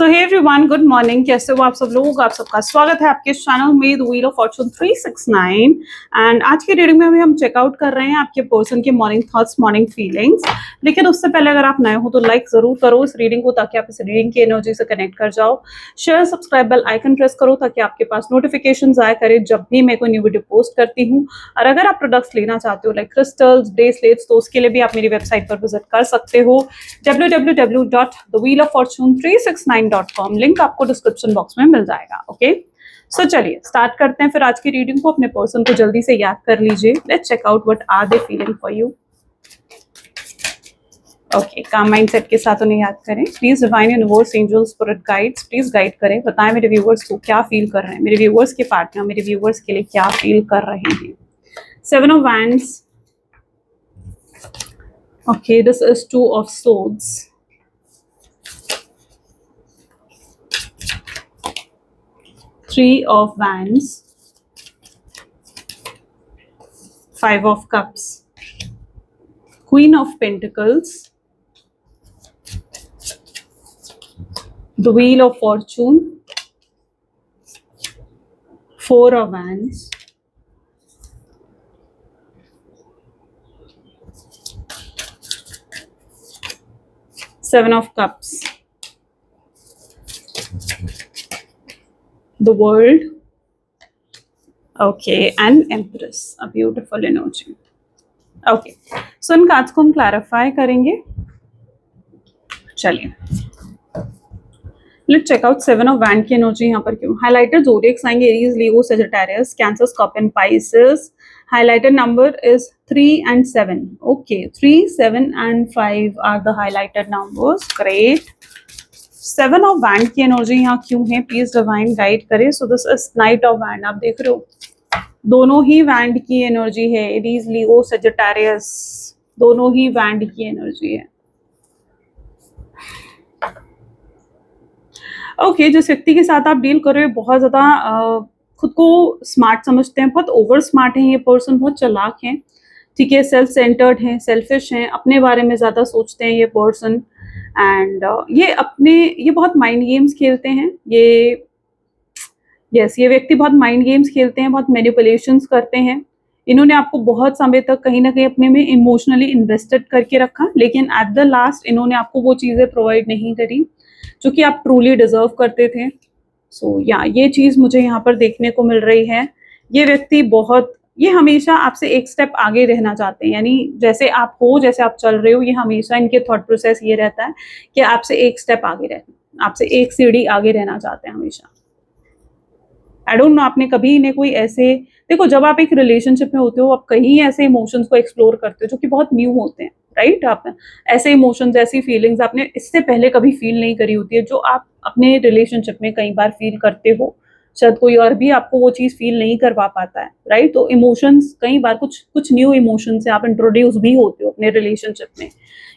सो hey everyone, good morning. कैसे हो आप सब लोग? आप सबका स्वागत है आपके चैनल में the wheel of Fortune 369। And आज की रीडिंग में अभी हम चेकआउट कर रहे हैं आपके पर्सन के मॉर्निंग थॉट्स, मॉर्निंग फीलिंग्स। लेकिन उससे पहले अगर आप नए हो तो लाइक जरूर करो इस रीडिंग को, ताकि आप इस रीडिंग की एनर्जी से कनेक्ट कर जाओ। Share, subscribe, bell icon press करो ताकि आपके पास नोटिफिकेशन आया करे जब भी मैं कोई न्यू वीडियो पोस्ट करती हूँ। और अगर आप प्रोडक्ट्स लेना चाहते हो लाइक क्रिस्टल्स, ब्रेसलेट्स, तो उसके लिए भी आप मेरी वेबसाइट पर विजिट कर सकते हो www.thewheeloffortune369.com। लिंक आपको डिस्क्रिप्शन बॉक्स में मिल जाएगा। ओके, सो चलिए स्टार्ट करते हैं फिर आज की रीडिंग को। अपने पर्सन को जल्दी से याद कर लीजिए। Let's check out what are they feeling for you. Okay, calm mindset के साथ उन्हें याद करें। Please divine universe, angels, spirit guides please guide करें। बताएं मेरे व्यूवर्स को क्या फील कर रहे हैं, मेरे व्यूवर्स के पार्टनर मेरे व्यूवर्स के लिए क्या फील कर रहे हैं। 7 of Wands. Okay, this is 2 of Swords. 3 of Wands. 5 of Cups. Queen of Pentacles. The Wheel of Fortune. 4 of Wands. Seven of Cups. The World. Okay, and Empress. A beautiful energy. Okay, so इन cards को हम clarify करेंगे। चलिए let's check out 7 of wand की energy यहाँ पर क्यों। Highlighted zodiacs आएंगे Aries, Leo, Sagittarius, Cancer, Scorpion, Pisces. Highlighted number is 3 and 7. Okay, 3, 7 and 5 are the highlighted numbers. Great. 7 of Wand की एनर्जी यहाँ क्यों है, प्लीज डिवाइन गाइड करे। So this is night of wand. आप देख रहे हो दोनों ही वैंड की एनर्जी है। एरीज, लियो, सजिटेरियस, दोनों ही वैंड की एनर्जी है। ओके, जिस व्यक्ति के साथ आप डील कर रहे हो बहुत ज्यादा खुद को स्मार्ट समझते हैं, बहुत ओवर स्मार्ट हैं ये पर्सन, बहुत चालाक हैं, ठीक है, सेल्फ सेंटर्ड हैं, सेल्फिश हैं, अपने बारे में ज़्यादा सोचते हैं ये पर्सन। एंड ये बहुत माइंड गेम्स खेलते हैं। ये व्यक्ति बहुत माइंड गेम्स खेलते हैं, बहुत मैनिपुलेशंस करते हैं। इन्होंने आपको बहुत समय तक कहीं ना कहीं अपने में इमोशनली इन्वेस्टेड करके रखा, लेकिन एट द लास्ट इन्होंने आपको वो चीज़ें प्रोवाइड नहीं करी जो कि आप ट्रूली डिजर्व करते थे। सो ये चीज़ मुझे यहाँ पर देखने को मिल रही है। ये व्यक्ति ये हमेशा आपसे एक स्टेप आगे रहना चाहते हैं, यानी जैसे आप हो, जैसे आप चल रहे हो, ये हमेशा इनके थॉट प्रोसेस ये रहता है कि आपसे एक स्टेप आगे रहना, आपसे एक सीढ़ी आगे रहना चाहते हैं हमेशा। आई डोंट नो आपने कभी इन्हें कोई ऐसे, देखो जब आप एक रिलेशनशिप में होते हो आप कहीं ऐसे इमोशंस को एक्सप्लोर करते हो जो कि बहुत न्यू होते हैं, राइट। आप ऐसे इमोशंस, ऐसी फीलिंग्स आपने इससे पहले कभी फील नहीं करी होती है, जो आप अपने रिलेशनशिप में कई बार फील करते हो। शायद कोई और भी आपको वो चीज़ फील नहीं करवा पाता है, राइट। तो इमोशंस कई बार कुछ न्यू इमोशन से आप इंट्रोड्यूस भी होते हो अपने रिलेशनशिप में।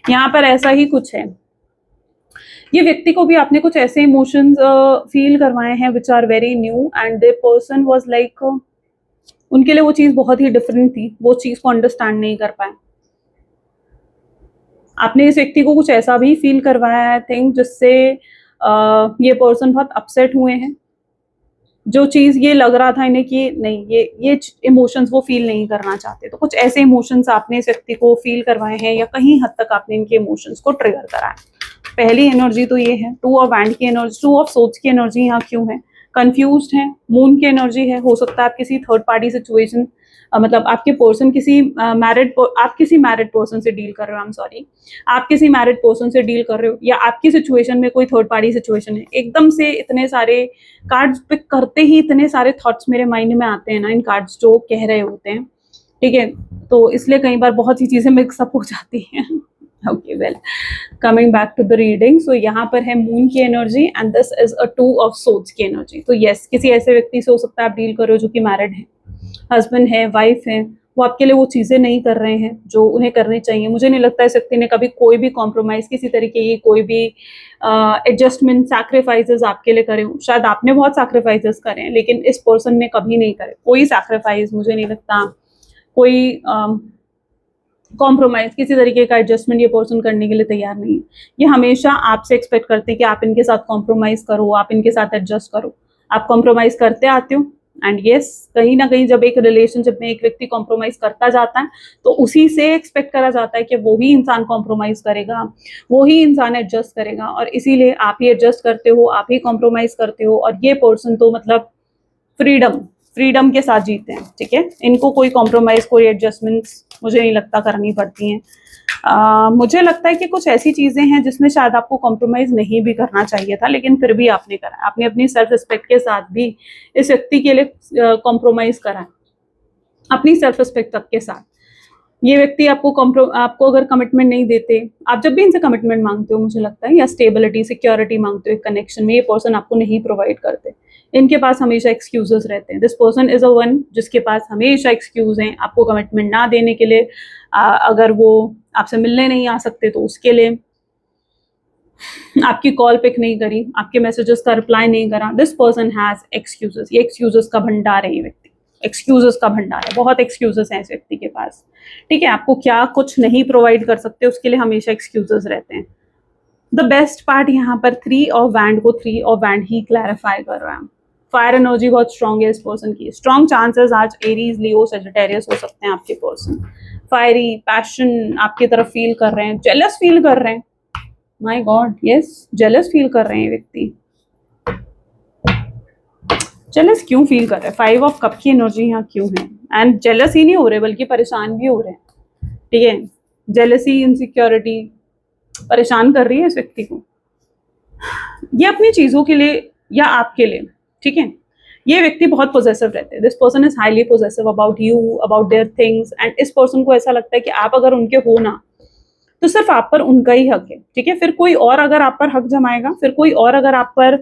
यहाँ पर ऐसा ही कुछ है। ये व्यक्ति को भी आपने कुछ ऐसे इमोशंस फील करवाए हैं which are very new, and the person was like, उनके लिए वो चीज़ बहुत ही डिफरेंट थी, वो चीज़ को अंडरस्टैंड नहीं कर पाए। आपने इस व्यक्ति को कुछ ऐसा भी फील करवाया है, आई थिंक, जिससे ये पर्सन बहुत अपसेट हुए हैं। जो चीज़ ये लग रहा था इन्हें कि नहीं, ये इमोशंस वो फील नहीं करना चाहते, तो कुछ ऐसे इमोशंस आपने इस व्यक्ति को फील करवाए हैं, या कहीं हद तक आपने इनके इमोशंस को ट्रिगर करा है। पहली एनर्जी तो ये है। 2 ऑफ वैंड की एनर्जी, 2 ऑफ सोर्ड्स की एनर्जी यहाँ क्यों है, कंफ्यूज्ड है। मून की एनर्जी है। हो सकता है आप किसी थर्ड पार्टी सिचुएशन, मतलब आपके पर्सन आप किसी मैरिड पर्सन से डील कर रहे हो, आई एम सॉरी, आप किसी मैरिड पर्सन से डील कर रहे हो, या आपकी सिचुएशन में कोई थर्ड पार्टी सिचुएशन है। एकदम से इतने सारे कार्ड्स पिक करते ही इतने सारे थॉट्स मेरे माइंड में आते हैं ना, इन कार्ड्स जो कह रहे होते हैं, ठीक है, तो इसलिए कई बार बहुत सी चीज़ें मिक्सअप हो जाती हैं। Okay, well, coming back to the reading. So यहाँ पर है मून की energy and this is a 2 of swords की एनर्जी। तो यस, किसी ऐसे व्यक्ति से हो सकता है आप डील कर रहे हो जो कि मैरिड है, हस्बैंड है, वाइफ है, वो आपके लिए वो चीज़ें नहीं कर रहे हैं जो उन्हें करनी चाहिए। मुझे नहीं लगता इस व्यक्ति ने कभी कोई भी कॉम्प्रोमाइज़, किसी तरीके की कोई भी एडजस्टमेंट, सैक्रिफाइसेस आपके लिए करे हो। शायद आपने बहुत सैक्रिफाइसेस करे हैं, लेकिन इस पर्सन ने कभी नहीं करे कोई सैक्रिफाइस। मुझे नहीं लगता कोई कॉम्प्रोमाइज, किसी तरीके का एडजस्टमेंट ये पर्सन करने के लिए तैयार नहीं है। ये हमेशा आपसे एक्सपेक्ट करते हैं कि आप इनके साथ कॉम्प्रोमाइज करो, आप इनके साथ एडजस्ट करो। आप कॉम्प्रोमाइज करते आते हो एंड यस, कहीं ना कहीं जब एक रिलेशनशिप में एक व्यक्ति कॉम्प्रोमाइज करता जाता है तो उसी से एक्सपेक्ट करा जाता है कि वो ही इंसान कॉम्प्रोमाइज करेगा, वो ही इंसान एडजस्ट करेगा, और इसीलिए आप ही एडजस्ट करते हो, आप ही कॉम्प्रोमाइज करते हो। और ये पर्सन तो मतलब फ्रीडम फ्रीडम के साथ जीते हैं, ठीक है। इनको कोई कॉम्प्रोमाइज, कोई एडजस्टमेंट्स मुझे नहीं लगता करनी पड़ती हैं। मुझे लगता है कि कुछ ऐसी चीजें हैं जिसमें शायद आपको कॉम्प्रोमाइज नहीं भी करना चाहिए था, लेकिन फिर भी आपने करा। आपने अपनी सेल्फ रिस्पेक्ट के साथ भी इस व्यक्ति के लिए कॉम्प्रोमाइज करा, अपनी सेल्फ रिस्पेक्ट तक के साथ। ये व्यक्ति आपको अगर कमिटमेंट नहीं देते, आप जब भी इनसे कमिटमेंट मांगते हो मुझे लगता है, या स्टेबिलिटी, सिक्योरिटी मांगते हो एक कनेक्शन में, ये पर्सन आपको नहीं प्रोवाइड करते। इनके पास हमेशा एक्सक्यूजेस रहते हैं। This person is a one जिसके पास हमेशा एक्सक्यूज हैं आपको कमिटमेंट ना देने के लिए। अगर वो आपसे मिलने नहीं आ सकते तो उसके लिए, आपकी कॉल पिक नहीं करी, आपके मैसेजेस का रिप्लाई नहीं करा, दिस पर्सन हैज एक्सक्यूजेस। ये एक्सक्यूजेस का भंडार है, ये व्यक्ति एक्सक्यूजेस का भंडार है, बहुत एक्सक्यूजेस हैं इस व्यक्ति के पास, ठीक है। आपको क्या कुछ नहीं प्रोवाइड कर सकते उसके लिए हमेशा एक्सक्यूजेस रहते हैं। द बेस्ट पार्ट यहाँ पर 3 और वैंड को 3 और वैंड ही क्लैरिफाई कर रहा है। फायर एनर्जी बहुत स्ट्रांग है इस पर्सन की। स्ट्रांग चांसेस आज एरीज, लियो, सेजिटेरियस हो सकते हैं आपके पर्सन। फायरी पैशन आपकी तरफ फील कर रहे हैं, जेलस फील कर रहे हैं। My God, yes, jealous feel कर रहे हैं व्यक्ति। जेलस क्यों फील कर रहे हैं? 5 ऑफ कप की एनर्जी यहाँ क्यों है? एंड जेलस ही नहीं हो रहे बल्कि परेशान भी हो रहे हैं, ठीक है। जेलसी, इनसिक्योरिटी परेशान कर रही है इस व्यक्ति को। ये अपनी चीजों के लिए या आपके लिए, ठीक है। ये व्यक्ति बहुत पोजेसिव रहते हैं। This person is highly possessive about you, about their things, and इस पर्सन को ऐसा लगता है कि आप अगर उनके हो ना तो सिर्फ आप पर उनका ही हक है, ठीक है। फिर कोई और अगर आप पर हक जमाएगा, फिर कोई और अगर आप पर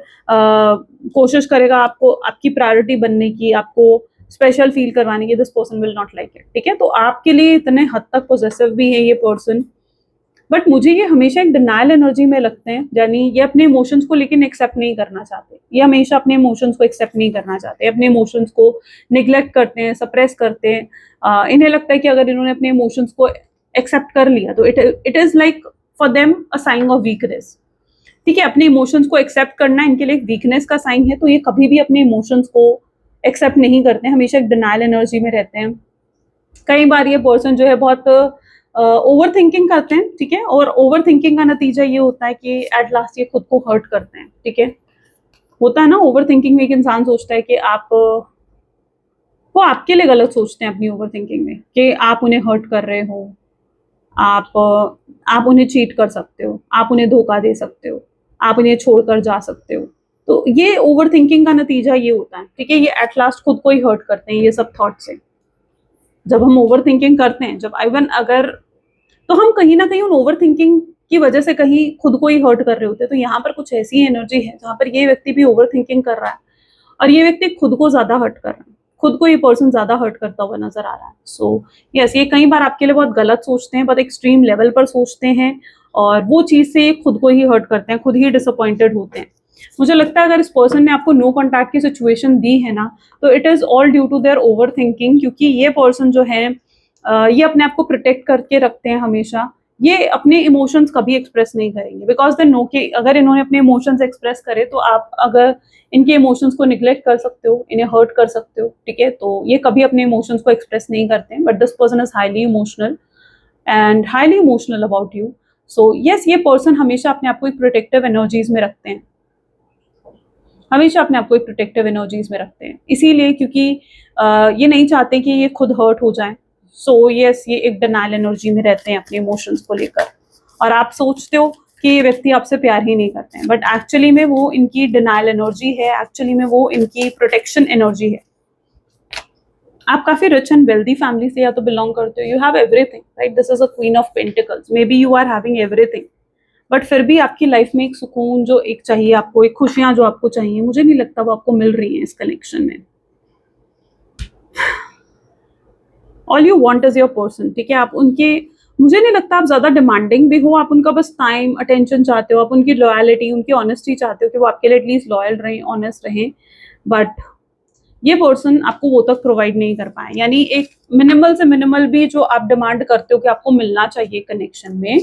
कोशिश करेगा आपको आपकी प्रायोरिटी बनने की, आपको स्पेशल फील करवाने की, this person will not like it, ठीक है। तो आपके लिए इतने हद तक पोजेसिव भी है ये पर्सन, बट मुझे ये हमेशा एक डिनायल एनर्जी में लगते हैं। यानी ये अपने इमोशंस को लेकिन एक्सेप्ट नहीं करना चाहते। ये हमेशा अपने इमोशंस को एक्सेप्ट नहीं करना चाहते, अपने इमोशंस को निग्लेक्ट करते हैं, सप्रेस करते हैं। इन्हें लगता है कि अगर इन्होंने अपने इमोशंस को एक्सेप्ट कर लिया तो it is like for them a sign of weakness, ठीक है। अपने इमोशंस को एक्सेप्ट करना इनके लिए वीकनेस का साइन है, तो ये कभी भी अपने इमोशंस को एक्सेप्ट नहीं करते हैं, हमेशा एक डिनायल एनर्जी में रहते हैं। कई बार ये पर्सन जो है बहुत ओवर थिंकिंग करते हैं, ठीक है। और ओवर थिंकिंग का नतीजा ये होता है कि एट लास्ट ये खुद को हर्ट करते हैं, ठीक है। होता है ना, ओवर थिंकिंग में एक इंसान सोचता है कि वो आपके लिए गलत सोचते हैं अपनी ओवर थिंकिंग में, कि आप उन्हें हर्ट कर रहे हो, आप उन्हें चीट कर सकते हो, आप उन्हें धोखा दे सकते हो, आप उन्हें छोड़कर जा सकते हो। तो ये ओवर थिंकिंग का नतीजा ये होता है, ठीक है। ये एट लास्ट खुद को ही हर्ट करते हैं ये सब थॉट से। जब हम ओवर थिंकिंग करते हैं, जब इवन अगर, तो हम कहीं ना कहीं उन ओवर थिंकिंग की वजह से कहीं खुद को ही हर्ट कर रहे होते हैं। तो यहाँ पर कुछ ऐसी एनर्जी है जहाँ पर ये व्यक्ति भी ओवर थिंकिंग कर रहा है और ये व्यक्ति खुद को ज्यादा हर्ट कर रहा है, खुद को ये पर्सन ज्यादा हर्ट करता हुआ नजर आ रहा है। सो यस, ये कई बार आपके लिए बहुत गलत सोचते हैं, बहुत एक्सट्रीम लेवल पर सोचते हैं, और वो चीज से खुद को ही हर्ट करते हैं, खुद ही डिसअपॉइंटेड होते हैं। मुझे लगता है अगर इस पर्सन ने आपको नो कॉन्टैक्ट की सिचुएशन दी है ना, तो it is all due to their overthinking, क्योंकि ये पर्सन जो है ये अपने आप को प्रोटेक्ट करके रखते हैं हमेशा। ये अपने इमोशंस कभी एक्सप्रेस नहीं करेंगे, बिकॉज दे नो कि अगर इन्होंने अपने इमोशंस एक्सप्रेस करे तो आप अगर इनके इमोशंस को निग्लेक्ट कर सकते हो, इन्हें हर्ट कर सकते हो, ठीक है। तो ये कभी अपने इमोशंस को एक्सप्रेस नहीं करते हैं, but this person is highly emotional and highly emotional about you. So yes, ये पर्सन हमेशा अपने आप को एक प्रोटेक्टिव एनर्जीज में रखते हैं, हमेशा अपने आप को एक प्रोटेक्टिव एनर्जीज में रखते हैं, इसीलिए क्योंकि ये नहीं चाहते कि ये खुद हर्ट हो जाए। सो यस, ये एक डिनायल एनर्जी में रहते हैं अपने इमोशंस को लेकर, और आप सोचते हो कि ये व्यक्ति आपसे प्यार ही नहीं करते हैं, बट एक्चुअली में वो इनकी डिनायल एनर्जी है, एक्चुअली में वो इनकी प्रोटेक्शन एनर्जी है। आप काफी रिच एंड वेल्दी फैमिली से या तो बिलोंग करते हो, you have everything, right. This is a queen of pentacles, maybe you are having everything, but फिर भी आपकी लाइफ में एक सुकून जो एक चाहिए आपको, एक खुशियां जो आपको चाहिए, मुझे नहीं लगता वो आपको मिल रही हैं इस कनेक्शन में। All you want is your person, ठीक है। आप उनके, मुझे नहीं लगता आप ज्यादा डिमांडिंग भी हो, आप उनका बस टाइम, अटेंशन चाहते हो, आप उनकी लॉयलिटी, उनकी ऑनेस्टी चाहते हो कि वो आपके लिए एटलीस्ट लॉयल रहें, ऑनेस्ट रहें। बट ये पर्सन आपको वो तक प्रोवाइड नहीं कर पाए, यानी एक मिनिमल से मिनिमल भी जो आप डिमांड करते हो कि आपको मिलना चाहिए कनेक्शन में,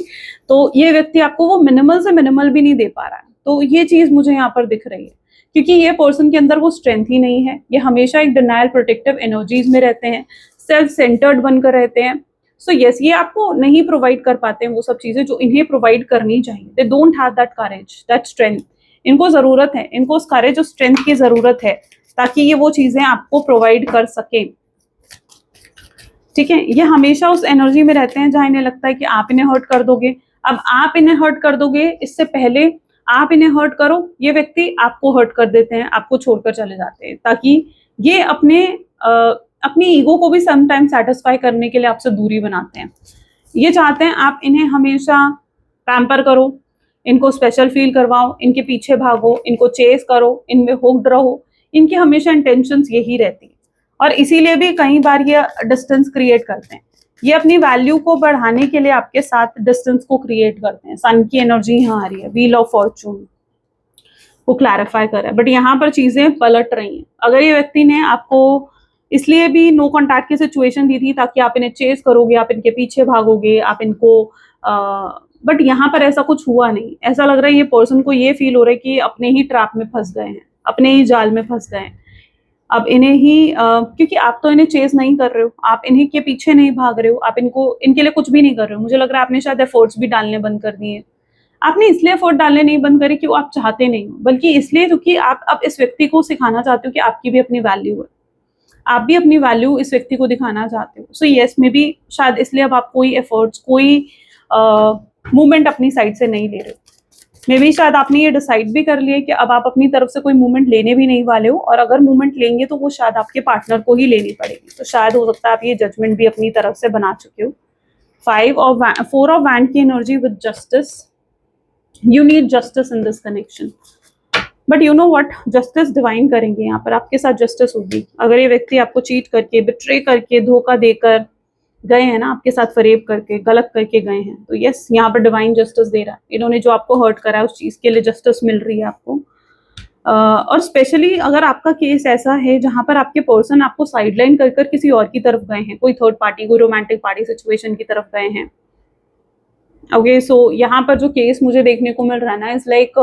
तो ये व्यक्ति आपको वो मिनिमल से मिनिमल भी नहीं दे पा रहा है। तो ये चीज मुझे यहाँ पर दिख रही है, क्योंकि ये पर्सन के अंदर वो स्ट्रेंथ ही नहीं है। ये हमेशा एक डिनायल प्रोटेक्टिव एनर्जीज में रहते हैं, सेल्फ सेंटर्ड बनकर रहते हैं। सो यस, ये आपको नहीं प्रोवाइड कर पाते हैं वो सब चीजें जो इन्हें प्रोवाइड करनी चाहिए। They don't have that courage, that strength. इनको जरूरत है, इनको उस करेज और स्ट्रेंथ की जरूरत है ताकि ये वो चीजें आपको प्रोवाइड कर सके। ठीक है, ये हमेशा उस एनर्जी में रहते हैं जहां इन्हें लगता है कि आप इन्हें हर्ट कर दोगे। अब आप इन्हें हर्ट कर दोगे, इससे पहले आप इन्हें हर्ट करो, ये व्यक्ति आपको हर्ट कर देते हैं, आपको छोड़कर चले जाते हैं, ताकि ये अपनी ईगो को भी समटाइम सेटिस्फाई करने के लिए आपसे दूरी बनाते हैं। ये चाहते हैं आप इन्हें हमेशा पैम्पर करो, इनको स्पेशल फील करवाओ, इनके पीछे भागो, इनको चेस करो, इनमें हुक्ड रहो। इनकी हमेशा इंटेंशंस यही रहती है, और इसीलिए भी कई बार ये डिस्टेंस क्रिएट करते हैं। ये अपनी वैल्यू को बढ़ाने के लिए आपके साथ डिस्टेंस को क्रिएट करते हैं। सन की एनर्जी यहाँ आ रही है, व्हील ऑफ फॉर्चून को क्लैरिफाई कर रहा है, बट यहाँ पर चीजें पलट रही हैं। अगर ये व्यक्ति ने आपको इसलिए भी नो कॉन्टैक्ट की सिचुएशन दी थी ताकि आप इन्हें चेस करोगे, आप इनके पीछे भागोगे, आप इनको बट यहाँ पर ऐसा कुछ हुआ नहीं। ऐसा लग रहा है ये पर्सन को ये फील हो रहा है कि अपने ही ट्रैप में फंस गए हैं, अपने ही जाल में फंस गए हैं। अब इन्हें ही क्योंकि आप तो इन्हें चेस नहीं कर रहे हो, आप इन्हीं के पीछे नहीं भाग रहे हो, आप इनके लिए कुछ भी नहीं कर रहे हो। मुझे लग रहा है आपने शायद एफर्ट्स भी डालने बंद कर दिए। आपने इसलिए एफर्ट डालने नहीं बंद करे कि वो आप चाहते नहीं हो, बल्कि इसलिए क्योंकि आप अब इस व्यक्ति को सिखाना चाहते हो कि आपकी भी अपनी वैल्यू है, आप भी अपनी वैल्यू इस व्यक्ति को दिखाना चाहते हो। सो यस, मे बी शायद इसलिए अब आप कोई एफर्ट्स, कोई मूवमेंट अपनी साइड से नहीं ले रहे हो। मे बी शायद आपने ये डिसाइड भी कर लिया कि अब आप अपनी तरफ से कोई मूवमेंट लेने भी नहीं वाले हो, और अगर मूवमेंट लेंगे तो वो शायद आपके पार्टनर को ही लेनी पड़ेगी। तो शायद हो सकता है आप ये जजमेंट भी अपनी तरफ से बना चुके हो। 4 ऑफ वैंड की energy with justice. You need justice in this connection, but you know what, justice divine करेंगे यहाँ पर, आपके साथ जस्टिस होगी। अगर ये व्यक्ति आपको चीट करके, बिट्रे करके, धोखा देकर गए हैं ना, आपके साथ फरेब करके, गलत करके गए हैं, तो यस, यहाँ पर डिवाइन जस्टिस दे रहा है। इन्होंने जो आपको हर्ट करा है उस चीज के लिए जस्टिस मिल रही है आपको। और स्पेशली अगर आपका केस ऐसा है जहां पर आपके पर्सन आपको साइडलाइन कर कर किसी और की तरफ गए हैं, कोई थर्ड पार्टी, कोई रोमांटिक पार्टी सिचुएशन की तरफ गए हैं। ओके, सो यहाँ पर जो केस मुझे देखने को मिल रहा है ना, इज लाइक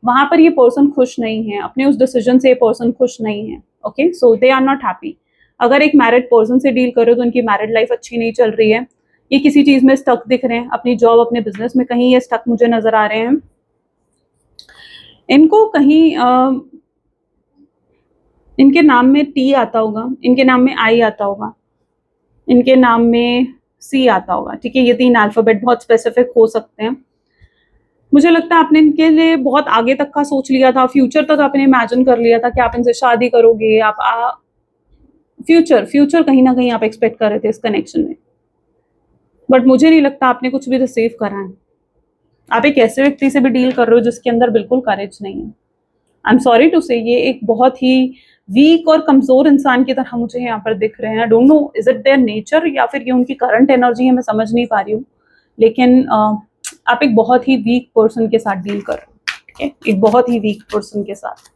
वहां पर ये पर्सन खुश नहीं है, अपने उस डिसीजन से ये पर्सन खुश नहीं है। Okay, so they are not happy. अगर एक मैरिड पर्सन से डील करो तो उनकी मैरिड लाइफ अच्छी नहीं चल रही है, ये किसी चीज में स्टक दिख रहे हैं, अपनी जॉब, अपने बिजनेस में कहीं ये स्टक मुझे नजर आ रहे हैं। इनको कहीं इनके नाम में टी आता होगा, इनके नाम में आई आता होगा, इनके नाम में सी आता होगा। ठीक है, ये 3 अल्फाबेट बहुत स्पेसिफिक हो सकते हैं। मुझे लगता है आपने इनके लिए बहुत आगे तक का सोच लिया था, फ्यूचर तक आपने इमेजिन कर लिया था कि आप इनसे शादी करोगे, आप फ्यूचर कहीं ना कहीं आप एक्सपेक्ट कर रहे थे इस कनेक्शन में, बट मुझे नहीं लगता आपने कुछ भी रिसीव करा है। आप एक ऐसे व्यक्ति से भी डील कर रहे हो जिसके अंदर बिल्कुल करेज नहीं है। आई एम सॉरी टू से, ये एक बहुत ही वीक और कमजोर इंसान की तरह मुझे यहाँ पर दिख रहे हैं। आई don't no is it their nature या फिर ये उनकी करंट एनर्जी है, मैं समझ नहीं पा रही हूँ। लेकिन आप एक बहुत ही वीक पर्सन के साथ डील कर रहे हो। ठीक है, एक बहुत ही वीक पर्सन के साथ।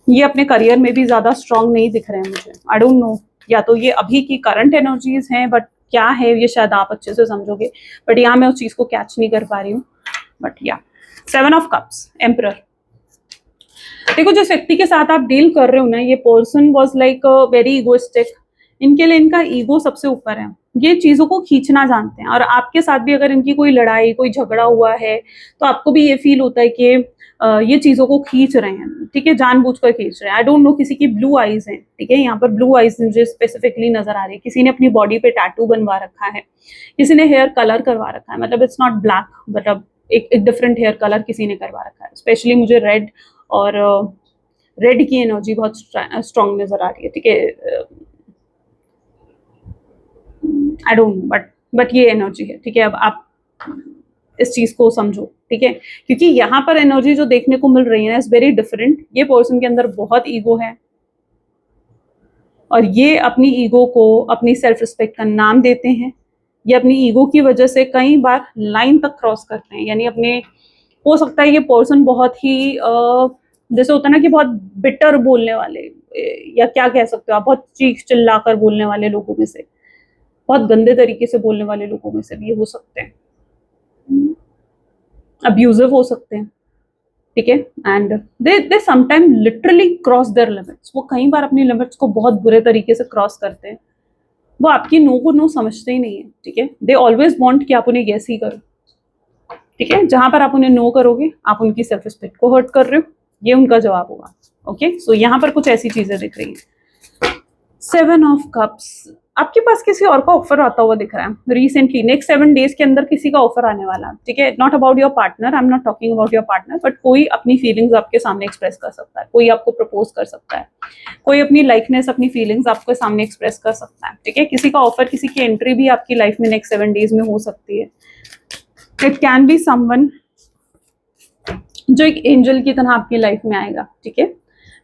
ये अपने करियर में भी ज्यादा स्ट्रांग नहीं दिख रहे हैं मुझे। आई डोंट नो, या तो ये अभी की करंट एनर्जीज हैं, बट क्या है ये शायद आप अच्छे से समझोगे, बट यहाँ मैं उस चीज को कैच नहीं कर पा रही हूँ। बट या 7 ऑफ कप्स, एम्परर। देखो, जिस व्यक्ति के साथ आप डील कर रहे हो ना, ये person was like very egoistic. इनके लिए इनका ईगो सबसे ऊपर है। ये चीजों को खींचना जानते हैं, और आपके साथ भी अगर इनकी कोई लड़ाई, कोई झगड़ा हुआ है, तो आपको भी ये फील होता है कि ये चीजों को खींच रहे हैं। ठीक है, जानबूझकर खींच रहे हैं। आई डोंट नो, किसी की ब्लू आईज है। ठीक है, यहाँ पर ब्लू आईज मुझे स्पेसिफिकली नजर आ रही है। किसी ने अपनी बॉडी पे टैटू बनवा रखा है, किसी ने हेयर कलर करवा रखा है, मतलब इट्स नॉट ब्लैक, मतलब एक डिफरेंट हेयर कलर किसी ने करवा रखा है। स्पेशली मुझे रेड और रेड की एनर्जी बहुत स्ट्रांग नजर आ रही है। ठीक है, आई डोंट नो, बट ये एनर्जी है। ठीक है, अब आप इस चीज को समझो। ठीक है, क्योंकि यहाँ पर एनर्जी जो देखने को मिल रही है इज वेरी डिफरेंट। ये पर्सन के अंदर बहुत ईगो है, और ये अपनी ईगो को अपनी सेल्फ रिस्पेक्ट का नाम देते हैं। ये अपनी ईगो की वजह से कई बार लाइन तक क्रॉस करते हैं, यानी अपने, हो सकता है ये पर्सन बहुत ही जैसे होता है ना कि बहुत बिटर बोलने वाले, या क्या कह सकते हो आप, बहुत चीख चिल्ला कर बोलने वाले लोगों में से, बहुत गंदे तरीके से बोलने वाले लोगों में से भी ये हो सकते हैं, अब्यूजिव हो सकते हैं, ठीक है। And they sometime literally cross there limits, वो कई बार अपनी लिमिट्स को बहुत बुरे तरीके से क्रॉस करते हैं, वो आपकी नो को नो समझते ही नहीं है, ठीक है। दे ऑलवेज वांट कि आप उन्हें यस ही करो, ठीक है। जहां पर आप उन्हें नो करोगे आप उनकी सेल्फ रिस्पेक्ट को हर्ट कर रहे हो, ये उनका जवाब होगा, ओके। सो यहाँ पर कुछ ऐसी चीजें दिख रही है। 7 ऑफ कप्स, आपके पास किसी और का ऑफर आता हुआ दिख रहा है रिसेंटली, नेक्स्ट 7 डेज के अंदर किसी का ऑफर आने वाला है, ठीक है। Not about your partner, I am not talking about your partner, but कोई अपनी फीलिंग्स आपके सामने एक्सप्रेस कर सकता है, कोई आपको प्रपोज कर सकता है, कोई अपनी लाइकनेस, अपनी फीलिंग्स आपके सामने एक्सप्रेस कर सकता है, ठीक है। किसी का ऑफर, किसी की एंट्री भी आपकी लाइफ में नेक्स्ट 7 डेज में हो सकती है। इट कैन बी समवन जो एक एंजल की तरह आपकी लाइफ में आएगा, ठीक है।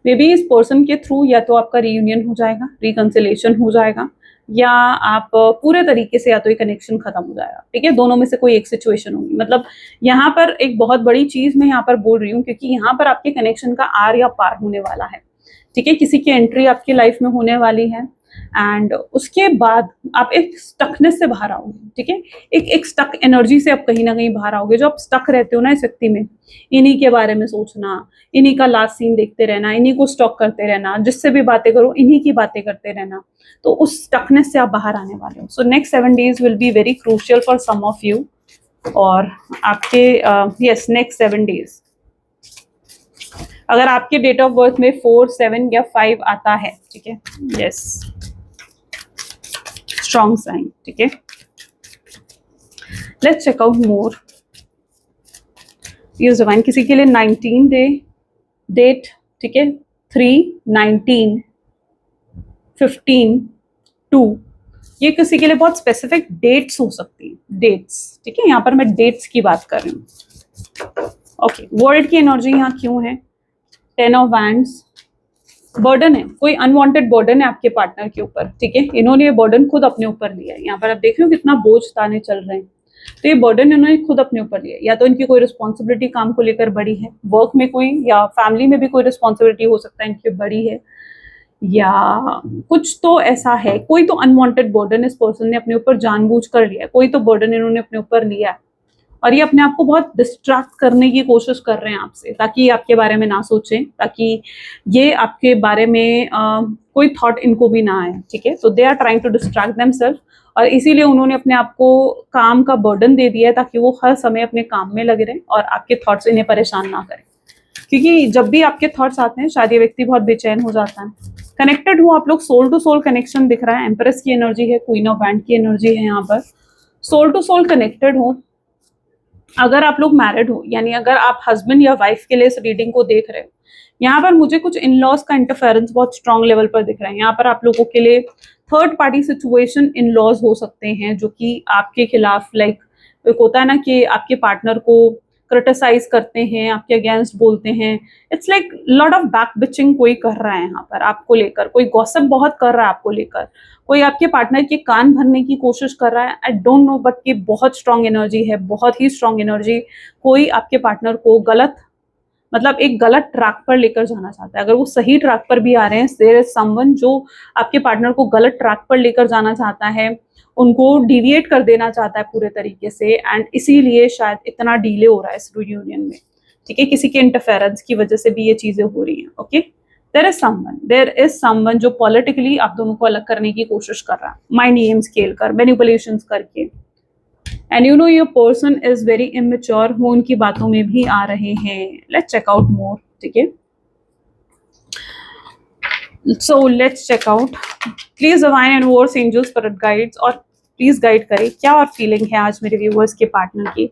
मे बी इस पर्सन के थ्रू या तो आपका रीयूनियन हो जाएगा, रिकंसिलेशन हो जाएगा, या आप पूरे तरीके से, या तो ये कनेक्शन खत्म हो जाएगा, ठीक है। दोनों में से कोई एक सिचुएशन होगी। मतलब यहाँ पर एक बहुत बड़ी चीज मैं यहाँ पर बोल रही हूँ, क्योंकि यहाँ पर आपके कनेक्शन का आर या पार होने वाला है, ठीक है। किसी की एंट्री आपकी लाइफ में होने वाली है, एंड उसके बाद आप एक स्टकनेस से बाहर आओगे, ठीक है। एक स्टक एनर्जी से आप कहीं ना कहीं बाहर आओगे, जो आप स्टक रहते हो ना इस व्यक्ति में, इन्हीं के बारे में सोचना, इन्हीं का लास्ट सीन देखते रहना, इन्हीं को स्टॉक करते रहना, जिससे भी बातें करो इन्हीं की बातें करते रहना, तो उस स्टकनेस से आप बाहर आने वाले हो। So next 7 days will be very crucial for some of you, और आपके यस नेक्स्ट 7 डेज, अगर आपके डेट ऑफ बर्थ में 4, 7 या 5 आता है, ठीक है, यस स्ट्रॉन्ग साइन, ठीक है। Let's check out more. Use divine, किसी के लिए 19 डेट, ठीक है, 3, 19, 15, 2, ये किसी के लिए बहुत स्पेसिफिक डेट्स हो सकती है, डेट्स, ठीक है। यहाँ पर मैं डेट्स की बात कर रही हूँ, ओके। वर्ल्ड की एनर्जी यहाँ क्यों है? 10 ऑफ वैंड्स, बर्डन है, कोई अनवांटेड बर्डन है आपके पार्टनर के ऊपर, ठीक है। इन्होंने ये बर्डन खुद अपने ऊपर लिया है। यहाँ पर आप देख रहे हो कितना बोझ ताने चल रहे हैं, तो ये बर्डन इन्होंने खुद अपने ऊपर लिया है। या तो इनकी कोई रिस्पॉन्सिबिलिटी काम को लेकर बड़ी है, वर्क में कोई, या फैमिली में भी कोई रिस्पॉन्सिबिलिटी हो सकता है इनकी बड़ी है, या कुछ तो ऐसा है, कोई तो अनवांटेड बर्डन इस पर्सन ने अपने ऊपर जानबूझ कर लिया है, कोई तो बर्डन इन्होंने अपने ऊपर लिया है, और ये अपने आप को बहुत डिस्ट्रैक्ट करने की कोशिश कर रहे हैं आपसे, ताकि ये आपके बारे में ना सोचें, ताकि ये आपके बारे में कोई थॉट इनको भी ना आए, ठीक है। तो they are trying to distract themself, और इसीलिए उन्होंने अपने आप को काम का बर्डन दे दिया है, ताकि वो हर समय अपने काम में लगे रहें और आपके थॉट्स इन्हें परेशान ना करें। क्योंकि जब भी आपके थॉट्स आते हैं शायद ये व्यक्ति बहुत बेचैन हो जाता है। कनेक्टेड हो आप लोग, सोल टू सोल कनेक्शन दिख रहा है, एम्प्रेस की एनर्जी है, क्वीन ऑफ वैंड की एनर्जी है, यहाँ पर सोल टू सोल कनेक्टेड हो। अगर आप लोग मैरिड हो, यानी अगर आप हस्बैंड या वाइफ के लिए इस रीडिंग को देख रहे हो, यहाँ पर मुझे कुछ इन लॉज का इंटरफेरेंस बहुत स्ट्रांग लेवल पर दिख रहा है। यहाँ पर आप लोगों के लिए third party situation in laws हो सकते हैं, जो कि आपके खिलाफ, लाइक एक होता है ना कि आपके पार्टनर को क्रिटिसाइज करते हैं, आपके अगेंस्ट बोलते हैं। It's like lot of back bitching कोई कर रहा है यहाँ पर आपको लेकर, कोई गॉसिप बहुत कर रहा है आपको लेकर, कोई आपके पार्टनर के कान भरने की कोशिश कर रहा है। आई डोंट नो, बट ये बहुत स्ट्रांग एनर्जी है, बहुत ही स्ट्रांग एनर्जी। कोई आपके पार्टनर को गलत, मतलब एक गलत ट्रैक पर लेकर जाना चाहता है। अगर वो सही ट्रैक पर भी आ रहे हैं, देयर इज समवन जो आपके पार्टनर को गलत ट्रैक पर लेकर जाना चाहता है, उनको डिविएट कर देना चाहता है पूरे तरीके से, एंड इसीलिए शायद इतना डिले हो रहा है इस यूनियन में, ठीक है। किसी के इंटरफेरेंस की वजह से भी ये चीजें हो रही हैं, ओके। देयर इज समवन जो पॉलिटिकली आप दोनों को अलग करने की कोशिश कर रहा है, माइंड गेम्स खेल कर, मैनिपुलेशंस करके। And you know your person is very immature, वो उनकी बातों में भी आ रहे हैं। लेट्स चेक आउट मोर, ठीक है। So let's check out, please divine and universe, angels, spirit guides, और प्लीज गाइड करें क्या और फीलिंग है आज मेरे व्यूअर्स के पार्टनर की।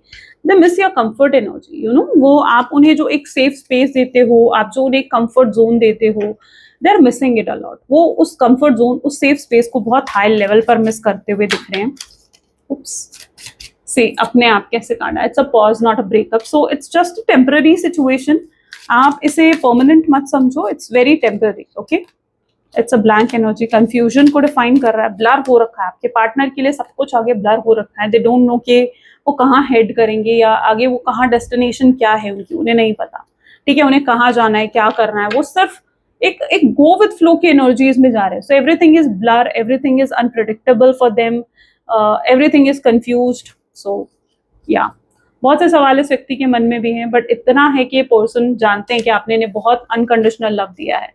They miss your comfort energy, you know, वो आप उन्हें जो एक सेफ स्पेस देते हो, आप जो उन्हें कंफर्ट जोन देते हो, they are missing it a lot. वो उस कंफर्ट जोन, उस सेफ स्पेस को बहुत हाई लेवल पर मिस करते हुए दिख रहे हैं। उप्स, से अपने आप कैसे काटना, it's a pause not a breakup, so it's just a temporary situation. आप इसे परमानेंट मत समझो, it's very temporary, okay. It's a blank energy, confusion को डिफाइन कर रहा है, ब्लर हो रखा है आपके पार्टनर के लिए, सब कुछ आगे ब्लर हो रखा है। दे डोंट नो कि वो कहाँ हेड करेंगे, या आगे वो कहाँ डेस्टिनेशन क्या है उनकी, उन्हें नहीं पता। ठीक है, उन्हें कहाँ जाना है, क्या करना है, वो सिर्फ एक एक गो विथ फ्लो की एनर्जीज में जा रहे हैं. So everything is blur, everything is unpredictable for them, everything is confused. So या बहुत से सवाल इस व्यक्ति के मन में भी हैं, बट इतना है कि ये पर्सन जानते हैं कि आपने इन्हें बहुत अनकंडीशनल लव दिया है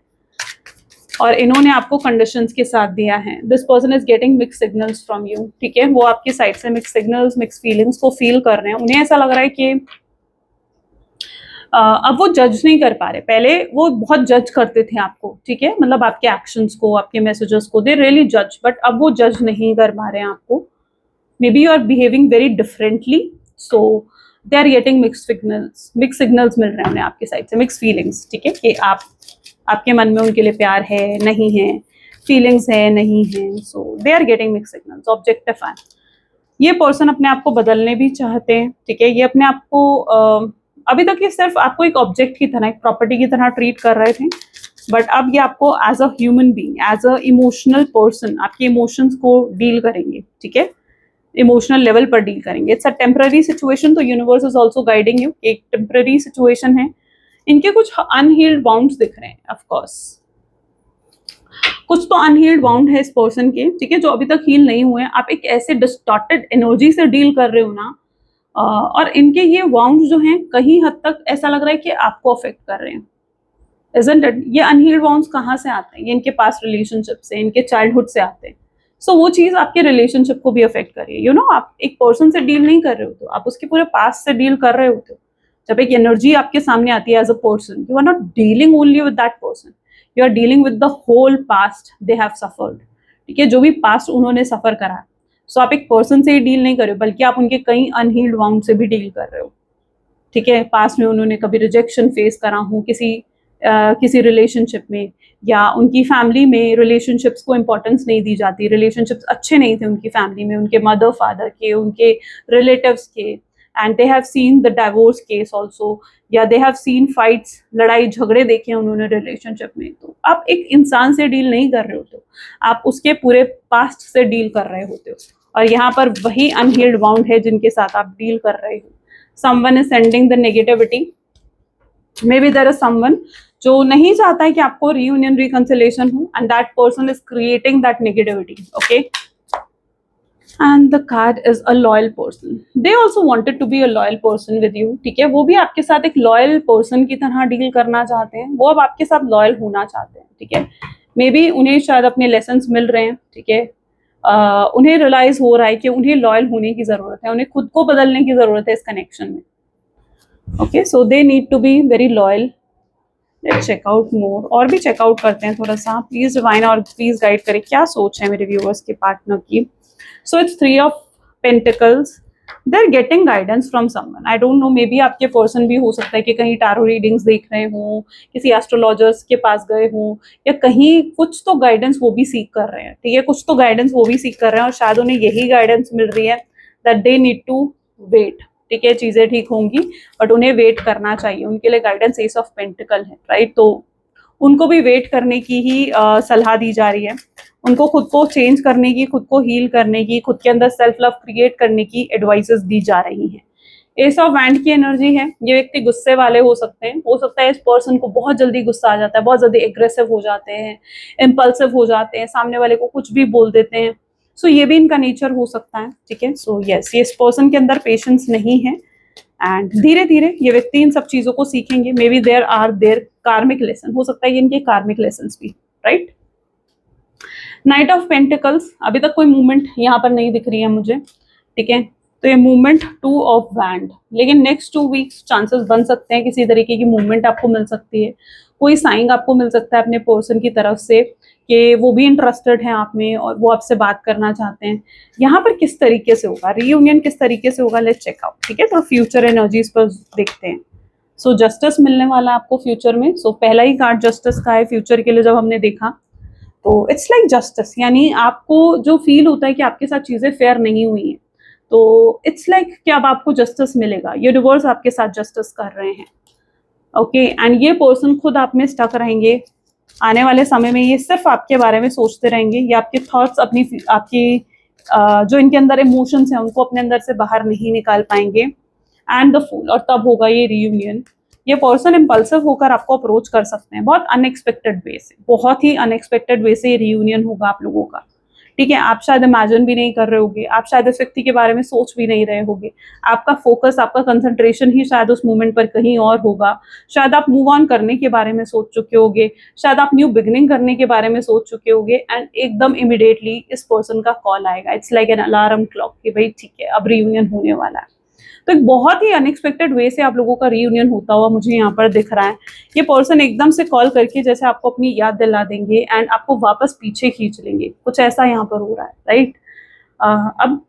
और इन्होंने आपको कंडीशंस के साथ दिया है. This person is getting mix signals from you. ठीक है, वो आपकी साइड से मिक्स सिग्नल्स, मिक्स फीलिंग्स को फील कर रहे हैं. उन्हें ऐसा लग रहा है कि अब वो जज नहीं कर पा रहे. पहले वो बहुत जज करते थे आपको, ठीक है, मतलब आपके एक्शंस को, आपके मैसेजेस को, दे रियली जज, बट अब वो जज नहीं कर पा रहे हैं आपको. Maybe you are behaving very differently, so they are getting mix signals मिल रहे हैं उन्हें आपकी साइड से, मिक्स फीलिंग्स. ठीक है, कि आपके मन में उनके लिए प्यार है, नहीं है, फीलिंग्स है, नहीं है. So they are getting mix signals. Objectify, ये पर्सन अपने आप को बदलने भी चाहते हैं. ठीक है, ये अपने आप को अभी तक ये सिर्फ आपको एक ऑब्जेक्ट की तरह, एक प्रॉपर्टी की तरह ट्रीट कर रहे थे, बट अब ये आपको as a human being, as a emotional person आपके इमोशंस को डील करेंगे. ठीक है, इमोशनल लेवल पर डील करेंगे. इट्स अ टेम्पररी सिचुएशन, तो universe is also guiding you. एक टेम्पररी सिचुएशन है. इनके कुछ अनहील्ड वाउंड्स दिख रहे हैं. ऑफकोर्स कुछ तो अनहील्ड वाउंड है इस पर्सन के, ठीक है, जो अभी तक हील नहीं हुए हैं. आप एक ऐसे डिस्टॉर्टेड एनर्जी से डील कर रहे हो ना, और इनके ये वाउंड जो हैं कहीं हद तक ऐसा लग रहा है कि आपको अफेक्ट कर रहे हैं. Isn't it? ये अनहील्ड वाउंड्स कहाँ से आते हैं? ये इनके पास्ट रिलेशनशिप से, इनके चाइल्डहुड से आते हैं. सो वो चीज आपके रिलेशनशिप को भी अफेक्ट कर रही है. यू नो, आप एक पर्सन से डील नहीं कर रहे हो, तो आप उसके पूरे पास्ट से डील कर रहे होते हो. जब एक एनर्जी आपके सामने आती है as a person, you are not dealing only with that person, you are dealing with the whole past they have suffered. ठीक है, जो भी पास्ट उन्होंने सफर करा. सो आप एक पर्सन से ही डील नहीं कर रहे हो, बल्कि आप उनके कई अनहील्ड वाउंड से भी डील कर रहे हो. ठीक है, पास्ट में उन्होंने कभी रिजेक्शन फेस करा हो किसी रिलेशनशिप में, या उनकी फैमिली में रिलेशनशिप्स को इम्पोर्टेंस नहीं दी जाती, रिलेशनशिप्स अच्छे नहीं थे उनकी फैमिली में, उनके मदर फादर के, उनके रिलेटिव्स के, and they have seen the divorce case also, या दे हैव सीन फाइट्स, लड़ाई झगड़े देखे उन्होंने रिलेशनशिप में. तो आप एक इंसान से डील नहीं कर रहे होते हो, आप उसके पूरे पास्ट से डील कर रहे होते हो. और यहाँ पर वही अनहील्ड वाउंड है जिनके साथ आप डील कर रहे हो. Someone is sending the negativity. Maybe there is someone जो नहीं चाहता है कि आपको रियूनियन रिकंसिलेशन हो, and that person is creating that negativity. Okay, and the card is a loyal person. They also wanted to be a loyal person with you. ठीक है, वो भी आपके साथ एक लॉयल पर्सन की तरह डील करना चाहते हैं. वो अब आपके साथ लॉयल होना चाहते हैं. ठीक है, मे बी उन्हें शायद अपने लेसन्स मिल रहे हैं. ठीक है, उन्हें रियलाइज हो रहा है कि उन्हें लॉयल होने की जरूरत है, उन्हें खुद को बदलने की जरूरत है इस कनेक्शन में. Okay, so they need to be very loyal. Let's check out more, और भी चेकआउट करते हैं थोड़ा सा. प्लीज डिवाइन और प्लीज गाइड करें, क्या सोच है मेरे व्यूअर्स के पार्टनर की. So it's 3 of pentacles. They are getting guidance from someone. I don't know, maybe आपके पर्सन भी हो सकता है कि कहीं टारो रीडिंग्स देख रहे हों, किसी एस्ट्रोलॉजर्स के पास गए हों, या कहीं कुछ तो गाइडेंस वो भी सीख कर रहे हैं. ठीक है, कुछ तो गाइडेंस वो भी सीख कर रहे हैं, और शायद उन्हें यही गाइडेंस मिल रही है that they need to wait. ठीक है, चीजें ठीक होंगी, बट उन्हें वेट करना चाहिए. उनके लिए गाइडेंस एस ऑफ पेंटिकल है, राइट. तो उनको भी वेट करने की ही सलाह दी जा रही है. उनको खुद को चेंज करने की, खुद को हील करने की, खुद के अंदर सेल्फ लव क्रिएट करने की एडवाइसेस दी जा रही हैं. एस ऑफ वैंड की एनर्जी है. ये व्यक्ति गुस्से वाले हो सकते हैं. हो सकता है इस पर्सन को बहुत जल्दी गुस्सा आ जाता है, बहुत जल्दी एग्रेसिव हो जाते हैं, इम्पल्सिव हो जाते हैं, सामने वाले को कुछ भी बोल देते हैं. सो ये भी इनका नेचर हो सकता है. ठीक है, सो यस, ये इस पर्सन के अंदर पेशेंस नहीं है, एंड धीरे धीरे ये व्यक्ति इन सब चीजों को सीखेंगे. Maybe there are their karmic lesson. हो सकता है ये इनके कार्मिक लेसन्स भी, राइट. Night of pentacles. अभी तक कोई मूवमेंट यहाँ पर नहीं दिख रही है मुझे. ठीक है, तो ये मूवमेंट 2 ऑफ वैंड. लेकिन नेक्स्ट 2 वीक्स चांसेस बन सकते हैं किसी तरीके की मूवमेंट आपको मिल सकती है. कोई साइन आपको मिल सकता है अपने पर्सन की तरफ से कि वो भी इंटरेस्टेड है आप में और वो आपसे बात करना चाहते हैं. यहाँ पर किस तरीके से होगा रीयूनियन, किस तरीके से होगा, लेट्स चेक आउट. ठीक है, तो फ्यूचर एनर्जीज पर देखते हैं. सो जस्टिस मिलने वाला आपको फ्यूचर में. सो पहला ही कार्ड जस्टिस का है फ्यूचर के लिए. जब हमने देखा तो इट्स लाइक जस्टिस, यानी आपको जो फील होता है कि आपके साथ चीजें फेयर नहीं हुई हैं, तो इट्स लाइक कि अब आपको जस्टिस मिलेगा. यूनिवर्स आपके साथ जस्टिस कर रहे हैं. ओके, एंड ये पर्सन खुद आप में स्टक रहेंगे. आने वाले समय में ये सिर्फ आपके बारे में सोचते रहेंगे. ये आपके थॉट्स, आपकी जो इनके अंदर इमोशंस हैं उनको अपने अंदर से बाहर नहीं निकाल पाएंगे. एंड द फूल, और तब होगा ये रीयूनियन. ये पर्सन इम्पल्सिव होकर आपको अप्रोच कर सकते हैं बहुत अनएक्सपेक्टेड वे से, बहुत ही अनएक्सपेक्टेड वे से ये रियूनियन होगा आप लोगों का, ठीक है। आप शायद इमेजिन भी नहीं कर रहे होगे, आप शायद इस व्यक्ति के बारे में सोच भी नहीं रहे होगे, आपका फोकस, आपका कंसंट्रेशन ही शायद उस मोमेंट पर कहीं और होगा। शायद आप मूव ऑन करने के बारे में सोच चुके होगे, शायद आप न्यू बिगिनिंग करने के बारे में सोच चुके होगे, एंड एकदम इमिडिएटली इस पर्सन का कॉल आएगा। It's like an alarm clock कि भाई ठीक है, अब रियूनियन होने वाला है। तो एक बहुत ही अनएक्सपेक्टेड वे से आप लोगों का रियूनियन होता हुआ मुझे यहाँ पर दिख रहा है। ये पर्सन एकदम से कॉल करके जैसे आपको अपनी याद दिला देंगे एंड आपको वापस पीछे खींच लेंगे, कुछ ऐसा यहाँ पर हो रहा है, राइट। अब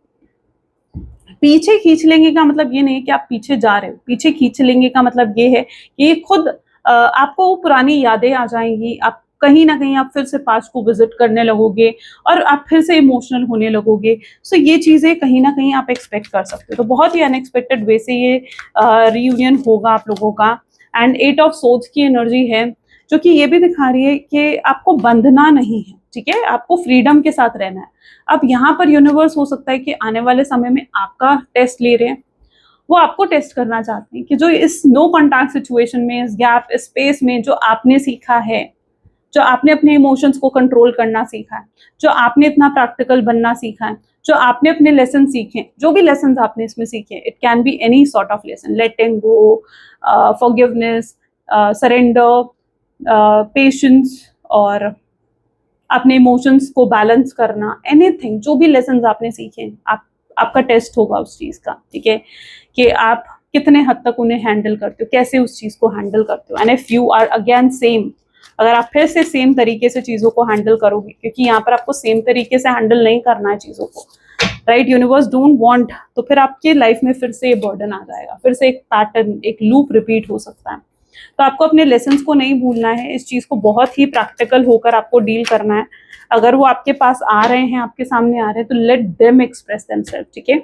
पीछे खींच लेंगे का मतलब ये नहीं है कि आप पीछे जा रहे हो, पीछे खींच लेंगे का मतलब ये है कि ये खुद आपको वो पुरानी यादें आ जाएंगी, आप कहीं ना कहीं आप फिर से पास्ट को विजिट करने लगोगे और आप फिर से इमोशनल होने लगोगे। सो ये चीजें कहीं ना कहीं आप एक्सपेक्ट कर सकते हो। तो बहुत ही अनएक्सपेक्टेड वे से ये रियूनियन होगा आप लोगों का। एंड 8 ऑफ सोर्ड्स की एनर्जी है जो कि ये भी दिखा रही है कि आपको बंधना नहीं है, ठीक है, आपको फ्रीडम के साथ रहना है। अब यहाँ पर यूनिवर्स हो सकता है कि आने वाले समय में आपका टेस्ट ले रहे हैं, वो आपको टेस्ट करना चाहते हैं कि जो इस नो कॉन्टैक्ट सिचुएशन में, इस गैप, इस स्पेस में जो आपने सीखा है, जो आपने अपने इमोशंस को कंट्रोल करना सीखा है, जो आपने इतना प्रैक्टिकल बनना सीखा है, जो आपने अपने लेसन सीखे, जो भी लेसन आपने इसमें सीखे, it can be any sort of lesson, letting go, forgiveness, surrender, patience और अपने इमोशंस को बैलेंस करना, एनीथिंग, जो भी लेसन आपने सीखे, आपका टेस्ट होगा उस चीज का, ठीक है, कि आप कितने हद तक उन्हें हैंडल करते हो, कैसे उस चीज को हैंडल करते हो। And if you are again same, अगर आप फिर से सेम तरीके से चीजों को हैंडल करोगे, क्योंकि यहाँ पर आपको सेम तरीके से हैंडल नहीं करना है चीजों को, राइट, यूनिवर्स डोंट वांट, तो फिर आपके लाइफ में फिर से ये बर्डन आ जाएगा, फिर से एक पैटर्न, एक लूप रिपीट हो सकता है। तो आपको अपने लेसन्स को नहीं भूलना है, इस चीज को बहुत ही प्रैक्टिकल होकर आपको डील करना है। अगर वो आपके पास आ रहे हैं, आपके सामने आ रहे हैं, तो लेट देम एक्सप्रेस देमसेल्फ, ठीक है,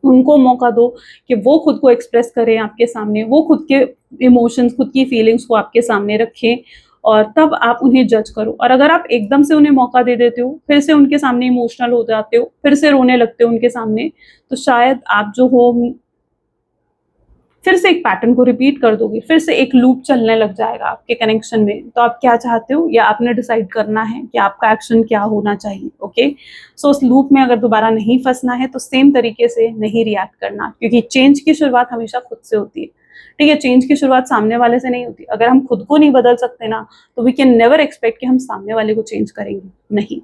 उनको मौका दो कि वो खुद को एक्सप्रेस करें आपके सामने, वो खुद के इमोशंस, खुद की फीलिंग्स को आपके सामने रखें और तब आप उन्हें जज करो। और अगर आप एकदम से उन्हें मौका दे देते हो, फिर से उनके सामने इमोशनल हो जाते हो, फिर से रोने लगते हो उनके सामने, तो शायद आप जो हो फिर से एक पैटर्न को रिपीट कर दोगे, फिर से एक लूप चलने लग जाएगा आपके कनेक्शन में। तो आप क्या चाहते हो, या आपने डिसाइड करना है कि आपका एक्शन क्या होना चाहिए, ओके। सो उस लूप में अगर दोबारा नहीं फंसना है तो सेम तरीके से नहीं रिएक्ट करना, क्योंकि चेंज की शुरुआत हमेशा खुद से होती है, ठीक है, चेंज की शुरुआत सामने वाले से नहीं होती। अगर हम खुद को नहीं बदल सकते ना, तो वी कैन नेवर एक्सपेक्ट कि हम सामने वाले को चेंज करेंगे, नहीं।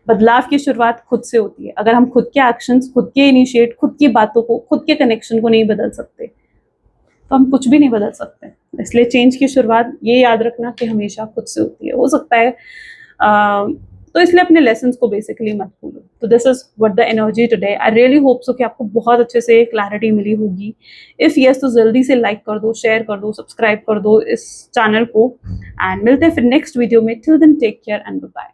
बदलाव की शुरुआत खुद से होती है। अगर हम खुद के एक्शंस, खुद के इनिशिएट, खुद की बातों को, खुद के कनेक्शन को नहीं बदल सकते, तो हम कुछ भी नहीं बदल सकते। इसलिए चेंज की शुरुआत ये याद रखना कि हमेशा खुद से होती है। हो सकता है तो इसलिए अपने लेसन्स को बेसिकली मत भूलो। तो this is what the energy today. I really hope so कि आपको बहुत अच्छे से क्लैरिटी मिली होगी। इफ यस तो जल्दी से लाइक कर दो, शेयर कर दो, सब्सक्राइब कर दो इस चैनल को, एंड मिलते हैं फिर नेक्स्ट वीडियो में। Till then take care and bye.